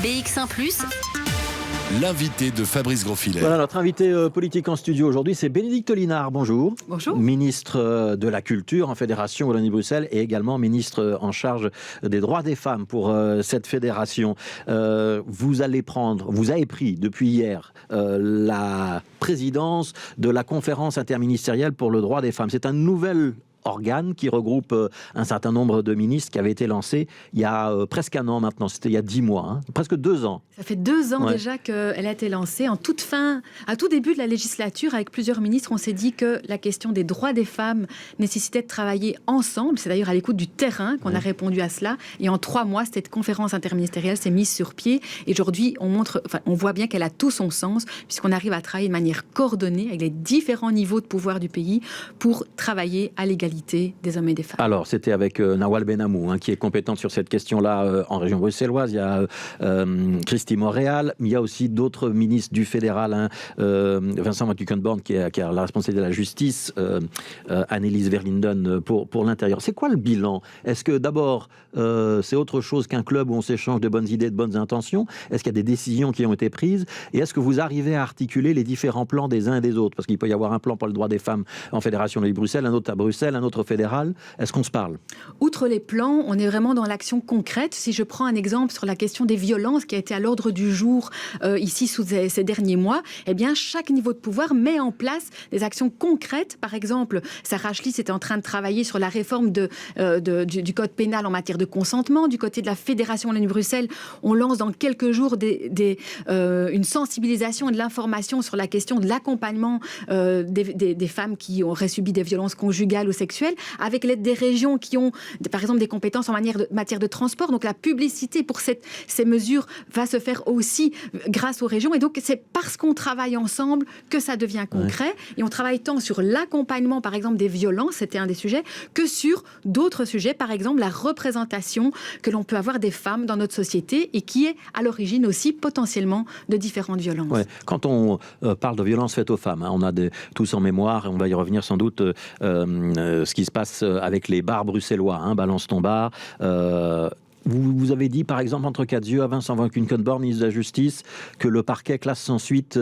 BX1 +. L'invité de Fabrice Grosfilet. Voilà, notre invité politique en studio aujourd'hui, c'est Bénédicte Linard. Bonjour. Bonjour. Ministre de la Culture en Fédération Wallonie-Bruxelles et également ministre en charge des droits des femmes pour cette fédération. Vous avez pris depuis hier la présidence de la conférence interministérielle pour le droit des femmes. C'est un nouvel organe qui regroupe un certain nombre de ministres qui avait été lancé il y a presque un an maintenant, c'était il y a 10 mois, presque 2 ans. Ça fait 2 ans déjà qu'elle a été lancée. À tout début de la législature, avec plusieurs ministres, on s'est dit que la question des droits des femmes nécessitait de travailler ensemble. C'est d'ailleurs à l'écoute du terrain qu'on a répondu à cela. Et en 3 mois, cette conférence interministérielle s'est mise sur pied. Et aujourd'hui, on voit bien qu'elle a tout son sens, puisqu'on arrive à travailler de manière coordonnée avec les différents niveaux de pouvoir du pays pour travailler à l'égalité des hommes et des femmes. Alors, c'était avec Nawal Benamou, qui est compétente sur cette question-là en région bruxelloise. Il y a Christy Montréal, mais il y a aussi d'autres ministres du fédéral, Vincent Van Quickenborne qui a la responsabilité de la justice, Annelies Verlinden pour l'intérieur. C'est quoi le bilan? Est-ce que d'abord, c'est autre chose qu'un club où on s'échange de bonnes idées, de bonnes intentions? Est-ce qu'il y a des décisions qui ont été prises? Et est-ce que vous arrivez à articuler les différents plans des uns et des autres? Parce qu'il peut y avoir un plan pour le droit des femmes en Fédération de Bruxelles, un autre à Bruxelles, un autre fédéral. Est-ce qu'on se parle? Outre les plans, on est vraiment dans l'action concrète. Si je prends un exemple sur la question des violences qui a été à l'ordre du jour ici sous ces derniers mois, eh bien, chaque niveau de pouvoir met en place des actions concrètes. Par exemple, Sarah Schlitz était en train de travailler sur la réforme du code pénal en matière de consentement. Du côté de la Fédération Wallonie-Bruxelles, on lance dans quelques jours une sensibilisation et de l'information sur la question de l'accompagnement des femmes qui auraient subi des violences conjugales ou sexuelles, avec l'aide des régions qui ont, par exemple, des compétences en matière de transport. Donc la publicité pour ces mesures va se faire aussi grâce aux régions. Et donc c'est parce qu'on travaille ensemble que ça devient concret. Et on travaille tant sur l'accompagnement, par exemple, des violences, c'était un des sujets, que sur d'autres sujets, par exemple la représentation que l'on peut avoir des femmes dans notre société et qui est à l'origine aussi potentiellement de différentes violences. Ouais. Quand on parle de violences faites aux femmes, on a tous en mémoire, et on va y revenir sans doute, ce qui se passe avec les bars bruxellois, Balance ton bar. Vous avez dit, par exemple, entre quatre yeux à Vincent Van Quickenborne, ministre de la Justice, que le parquet classe sans suite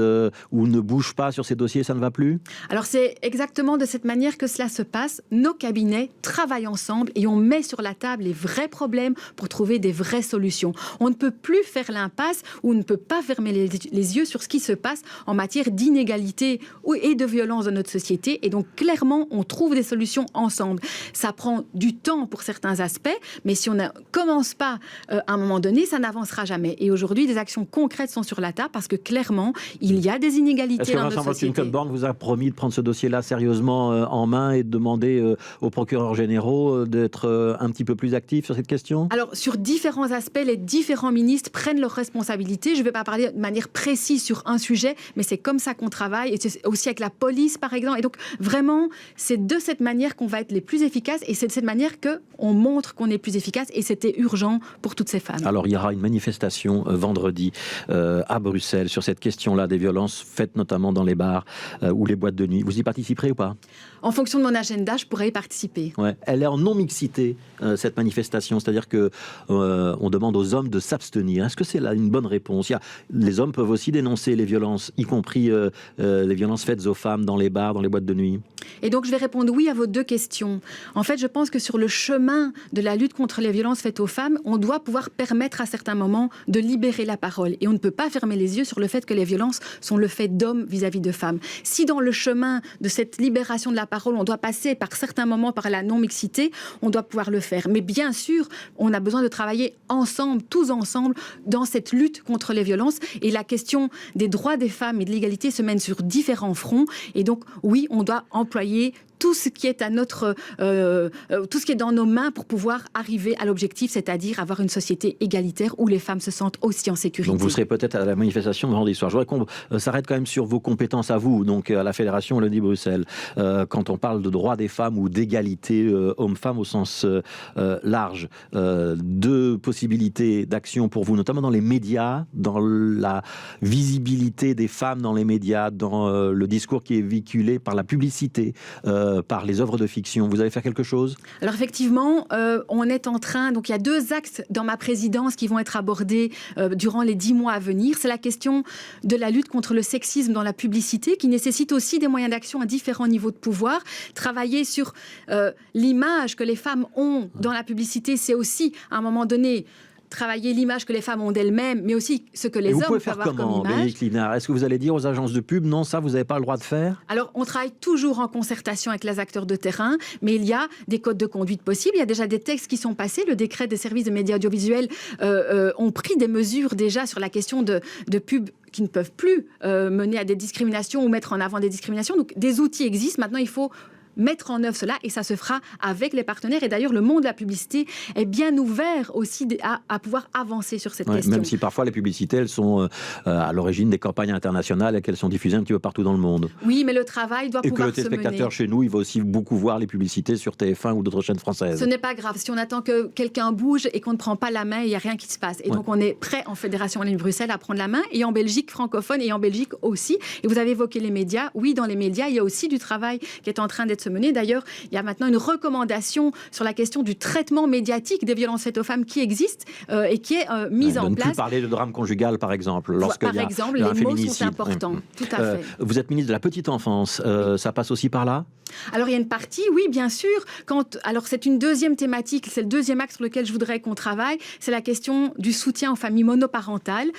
ou ne bouge pas sur ces dossiers, ça ne va plus? Alors c'est exactement de cette manière que cela se passe. Nos cabinets travaillent ensemble et on met sur la table les vrais problèmes pour trouver des vraies solutions. On ne peut plus faire l'impasse ou on ne peut pas fermer les yeux sur ce qui se passe en matière d'inégalité et de violence dans notre société. Et donc clairement, on trouve des solutions ensemble. Ça prend du temps pour certains aspects, mais si on commence pas à un moment donné, ça n'avancera jamais. Et aujourd'hui, des actions concrètes sont sur la table parce que clairement, il y a des inégalités dans notre société. Est-ce que Vincent Van Quickenborne vous a promis de prendre ce dossier-là sérieusement en main et de demander aux procureurs généraux d'être un petit peu plus actifs sur cette question? Alors, sur différents aspects, les différents ministres prennent leurs responsabilités. Je ne vais pas parler de manière précise sur un sujet, mais c'est comme ça qu'on travaille. Et c'est aussi avec la police, par exemple. Et donc, vraiment, c'est de cette manière qu'on va être les plus efficaces et c'est de cette manière qu'on montre qu'on est plus efficace et c'était urgent pour toutes ces femmes. Alors, il y aura une manifestation vendredi à Bruxelles sur cette question-là des violences faites notamment dans les bars ou les boîtes de nuit. Vous y participerez ou pas? En fonction de mon agenda, je pourrais y participer. Ouais. Elle est en non-mixité, cette manifestation, c'est-à-dire que on demande aux hommes de s'abstenir. Est-ce que c'est là une bonne réponse? Les hommes peuvent aussi dénoncer les violences, y compris les violences faites aux femmes dans les bars, dans les boîtes de nuit. Et donc, je vais répondre oui à vos 2 questions. En fait, je pense que sur le chemin de la lutte contre les violences faites aux femmes, on doit pouvoir permettre à certains moments de libérer la parole. Et on ne peut pas fermer les yeux sur le fait que les violences sont le fait d'hommes vis-à-vis de femmes. Si dans le chemin de cette libération de la parole, on doit passer par certains moments par la non-mixité, on doit pouvoir le faire. Mais bien sûr, on a besoin de travailler ensemble, tous ensemble, dans cette lutte contre les violences. Et la question des droits des femmes et de l'égalité se mène sur différents fronts. Et donc, oui, on doit employer tout ce qui est tout ce qui est dans nos mains pour pouvoir arriver à l'objectif, c'est-à-dire avoir une société égalitaire où les femmes se sentent aussi en sécurité. Donc vous serez peut-être à la manifestation de vendredi soir. Je voudrais qu'on s'arrête quand même sur vos compétences à vous, donc à la Fédération Wallonie-Bruxelles. Quand on parle de droits des femmes ou d'égalité hommes-femmes au sens large, 2 possibilités d'action pour vous, notamment dans les médias, dans la visibilité des femmes dans les médias, dans le discours qui est véhiculé par la publicité, par les œuvres de fiction. Vous allez faire quelque chose ? Alors effectivement, on est en train, donc il y a 2 axes dans ma présidence qui vont être abordés durant les 10 mois à venir. C'est la question de la lutte contre le sexisme dans la publicité, qui nécessite aussi des moyens d'action à différents niveaux de pouvoir. Travailler sur l'image que les femmes ont dans la publicité, c'est aussi, à un moment donné, travailler l'image que les femmes ont d'elles-mêmes, mais aussi ce que les hommes peuvent avoir comme image. Vous pouvez faire comment, Bénédicte Linard ? Est-ce que vous allez dire aux agences de pub, non, ça, vous n'avez pas le droit de faire ? Alors, on travaille toujours en concertation avec les acteurs de terrain, mais il y a des codes de conduite possibles. Il y a déjà des textes qui sont passés. Le décret des services de médias audiovisuels ont pris des mesures déjà sur la question de pub qui ne peuvent plus mener à des discriminations ou mettre en avant des discriminations. Donc, des outils existent. Maintenant, il faut mettre en œuvre cela, et ça se fera avec les partenaires. Et d'ailleurs, le monde de la publicité est bien ouvert aussi à pouvoir avancer sur cette question. Même si parfois les publicités, elles sont à l'origine des campagnes internationales et qu'elles sont diffusées un petit peu partout dans le monde. Oui, mais le travail doit pouvoir se mener. Et que le téléspectateur chez nous, il va aussi beaucoup voir les publicités sur TF1 ou d'autres chaînes françaises. Ce n'est pas grave. Si on attend que quelqu'un bouge et qu'on ne prend pas la main, il n'y a rien qui se passe. Et donc, on est prêt en Fédération en ligne Bruxelles à prendre la main, et en Belgique francophone, et en Belgique aussi. Et vous avez évoqué les médias. Oui, dans les médias, il y a aussi du travail qui est en train d'être mené. D'ailleurs, il y a maintenant une recommandation sur la question du traitement médiatique des violences faites aux femmes qui existe et qui est mise en place. Ne plus parler de drame conjugal, par exemple. Par exemple, les mots sont importants. Tout à fait. Vous êtes ministre de la Petite Enfance. Ça passe aussi par là ? Alors, il y a une partie, oui, bien sûr. Alors, c'est une deuxième thématique, c'est le deuxième axe sur lequel je voudrais qu'on travaille. C'est la question du soutien aux familles monoparentales.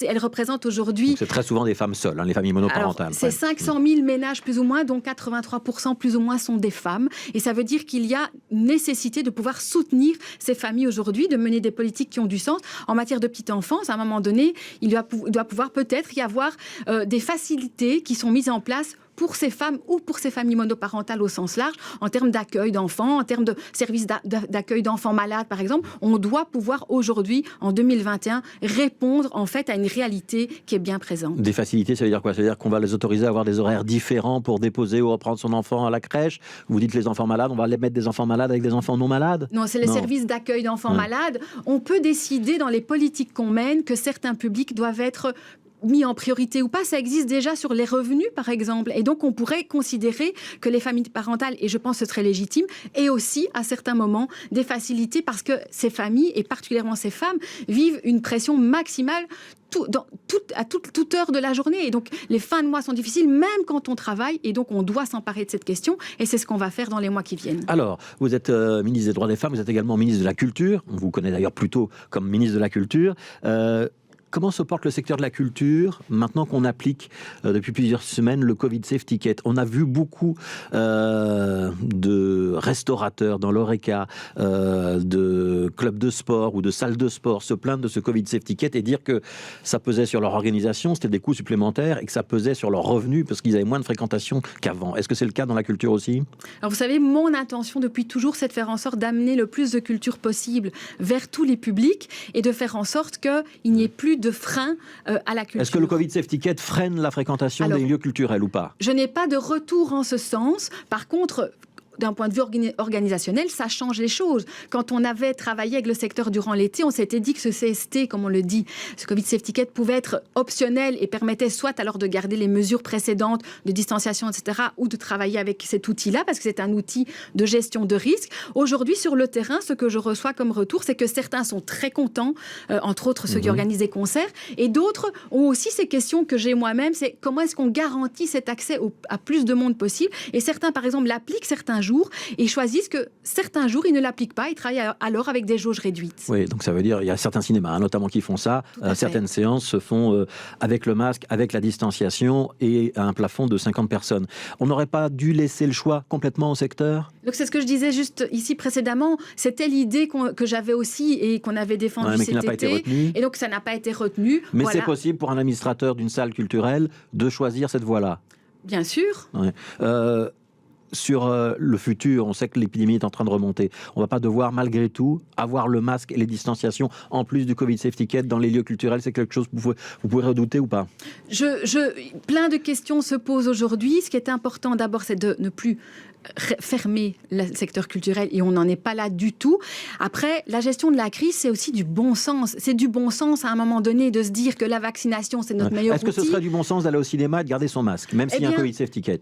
Elle représente aujourd'hui... Donc, c'est très souvent des femmes seules, les familles monoparentales. Alors, c'est 500 000 ménages plus ou moins, dont 83% plus ou moins sont des femmes. Et ça veut dire qu'il y a nécessité de pouvoir soutenir ces familles aujourd'hui, de mener des politiques qui ont du sens. En matière de petite enfance, à un moment donné, il doit pouvoir peut-être y avoir des facilités qui sont mises en place pour ces femmes ou pour ces familles monoparentales au sens large, en termes d'accueil d'enfants, en termes de services d'accueil d'enfants malades, par exemple. On doit pouvoir aujourd'hui, en 2021, répondre en fait à une réalité qui est bien présente. Des facilités, ça veut dire quoi ? Ça veut dire qu'on va les autoriser à avoir des horaires différents pour déposer ou reprendre son enfant à la crèche ? Vous dites les enfants malades, on va les mettre des enfants malades avec des enfants non malades ? Non, c'est les services d'accueil d'enfants malades. On peut décider dans les politiques qu'on mène que certains publics doivent être mis en priorité ou pas, ça existe déjà sur les revenus, par exemple. Et donc, on pourrait considérer que les familles parentales, et je pense que ce serait légitime, et aussi, à certains moments, des facilités, parce que ces familles, et particulièrement ces femmes, vivent une pression maximale à toute heure de la journée. Et donc, les fins de mois sont difficiles, même quand on travaille, et donc on doit s'emparer de cette question, et c'est ce qu'on va faire dans les mois qui viennent. Alors, vous êtes ministre des Droits des Femmes, vous êtes également ministre de la Culture, on vous connaît d'ailleurs plutôt comme ministre de la Culture. Comment se porte le secteur de la culture maintenant qu'on applique depuis plusieurs semaines le Covid Safety Kit ? On a vu beaucoup de restaurateurs dans l'Horeca, de clubs de sport ou de salles de sport se plaindre de ce Covid Safety Kit et dire que ça pesait sur leur organisation, c'était des coûts supplémentaires et que ça pesait sur leurs revenus parce qu'ils avaient moins de fréquentation qu'avant. Est-ce que c'est le cas dans la culture aussi ? Alors vous savez, mon intention depuis toujours, c'est de faire en sorte d'amener le plus de culture possible vers tous les publics et de faire en sorte qu'il n'y ait plus de frein à la culture. Est-ce que le Covid Safety Kit freine la fréquentation des lieux culturels ou pas ? Je n'ai pas de retour en ce sens. Par contre, d'un point de vue organisationnel, ça change les choses. Quand on avait travaillé avec le secteur durant l'été, on s'était dit que ce CST, comme on le dit, ce Covid Safety Kit pouvait être optionnel et permettait soit alors de garder les mesures précédentes de distanciation, etc., ou de travailler avec cet outil-là, parce que c'est un outil de gestion de risque. Aujourd'hui, sur le terrain, ce que je reçois comme retour, c'est que certains sont très contents, entre autres ceux qui organisent des concerts, et d'autres ont aussi ces questions que j'ai moi-même, c'est comment est-ce qu'on garantit cet accès à plus de monde possible. Et certains, par exemple, l'appliquent certains jours et choisissent que certains jours, ils ne l'appliquent pas, ils travaillent alors avec des jauges réduites. Oui, donc ça veut dire, il y a certains cinémas, notamment qui font ça. Certaines séances se font avec le masque, avec la distanciation et à un plafond de 50 personnes. On n'aurait pas dû laisser le choix complètement au secteur ? Donc c'est ce que je disais juste ici précédemment. C'était l'idée que j'avais aussi et qu'on avait défendue cet été. Et donc ça n'a pas été retenu. Mais voilà. C'est possible pour un administrateur d'une salle culturelle de choisir cette voie-là ? Bien sûr. Ouais. Sur le futur, on sait que l'épidémie est en train de remonter. On ne va pas devoir, malgré tout, avoir le masque et les distanciations en plus du Covid Safety Kit dans les lieux culturels. C'est quelque chose que vous pouvez redouter ou pas ? Plein de questions se posent aujourd'hui. Ce qui est important d'abord, c'est de ne plus fermer le secteur culturel et on n'en est pas là du tout. Après, la gestion de la crise, c'est aussi du bon sens. C'est du bon sens à un moment donné de se dire que la vaccination, c'est notre meilleur outil. Est-ce que ce serait du bon sens d'aller au cinéma et de garder son masque, même s'il y a un Covid Safety Kit ?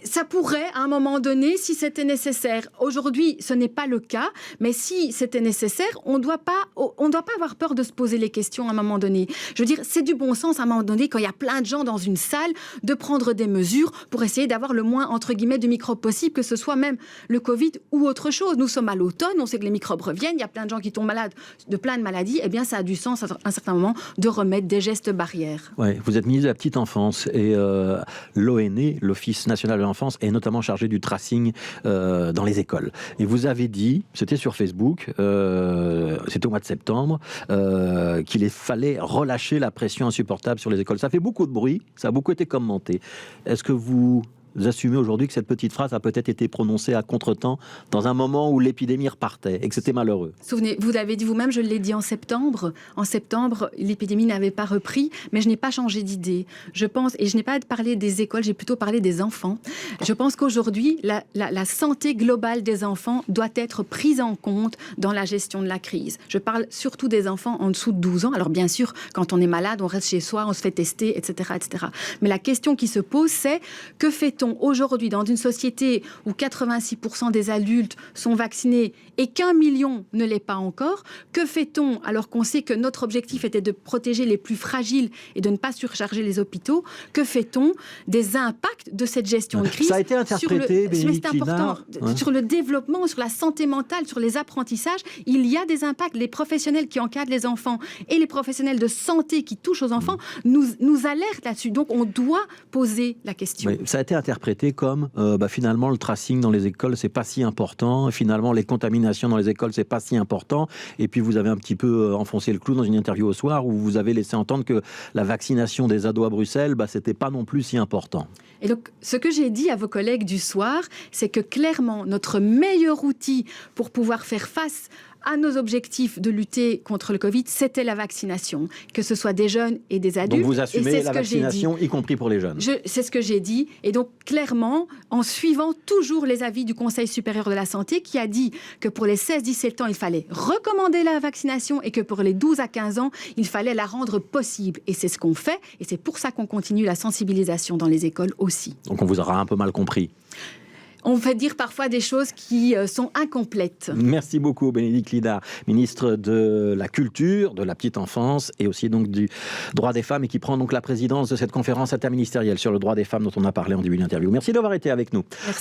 Ça pourrait, à un moment donné, si c'était nécessaire. Aujourd'hui, ce n'est pas le cas, mais si c'était nécessaire, on ne doit pas avoir peur de se poser les questions à un moment donné. Je veux dire, c'est du bon sens à un moment donné, quand il y a plein de gens dans une salle, de prendre des mesures pour essayer d'avoir le moins, entre guillemets, de microbes possible, que ce soit même le Covid ou autre chose. Nous sommes à l'automne, on sait que les microbes reviennent, il y a plein de gens qui tombent malades de plein de maladies, eh bien ça a du sens à un certain moment de remettre des gestes barrières. Ouais, vous êtes ministre de la petite enfance et l'ONE, l'Office national de l'enfance, est notamment chargé du tracing dans les écoles. Et vous avez dit, c'était sur Facebook, c'était au mois de septembre, qu'il fallait relâcher la pression insupportable sur les écoles. Ça fait beaucoup de bruit, ça a beaucoup été commenté. Est-ce que vous assumez aujourd'hui que cette petite phrase a peut-être été prononcée à contretemps dans un moment où l'épidémie repartait et que c'était malheureux? Souvenez, vous l'avez dit vous-même, je l'ai dit en septembre. En septembre, l'épidémie n'avait pas repris, mais je n'ai pas changé d'idée. Je pense, et je n'ai pas parlé des écoles, j'ai plutôt parlé des enfants. Je pense qu'aujourd'hui, la santé globale des enfants doit être prise en compte dans la gestion de la crise. Je parle surtout des enfants en dessous de 12 ans. Alors bien sûr, quand on est malade, on reste chez soi, on se fait tester, etc., etc. Mais la question qui se pose, c'est que fait-on aujourd'hui dans une société où 86% des adultes sont vaccinés et qu'1 million ne l'est pas encore? Que fait-on alors qu'on sait que notre objectif était de protéger les plus fragiles et de ne pas surcharger les hôpitaux? Que fait-on des impacts de cette gestion de crise? Ça a été interprété, c'est important, sur le développement, sur la santé mentale, sur les apprentissages, il y a des impacts. Les professionnels qui encadrent les enfants et les professionnels de santé qui touchent aux enfants nous alertent là-dessus. Donc on doit poser la question. Oui, ça a été interprété comme finalement le tracing dans les écoles c'est pas si important, finalement les contaminations dans les écoles c'est pas si important, et puis vous avez un petit peu enfoncé le clou dans une interview au soir où vous avez laissé entendre que la vaccination des ados à Bruxelles c'était pas non plus si important. Et donc, ce que j'ai dit à vos collègues du soir, c'est que clairement, notre meilleur outil pour pouvoir faire face à nos objectifs de lutter contre le Covid, c'était la vaccination, que ce soit des jeunes et des adultes. Donc vous assumez la vaccination, y compris pour les jeunes. C'est ce que j'ai dit. Et donc, clairement, en suivant toujours les avis du Conseil supérieur de la santé, qui a dit que pour les 16-17 ans, il fallait recommander la vaccination et que pour les 12 à 15 ans, il fallait la rendre possible. Et c'est ce qu'on fait. Et c'est pour ça qu'on continue la sensibilisation dans les écoles aussi. Donc on vous aura un peu mal compris. On fait dire parfois des choses qui sont incomplètes. Merci beaucoup Bénédicte Lidard, ministre de la Culture, de la Petite Enfance et aussi donc du droit des femmes et qui prend donc la présidence de cette conférence interministérielle sur le droit des femmes dont on a parlé en début d'interview. Merci d'avoir été avec nous. Merci.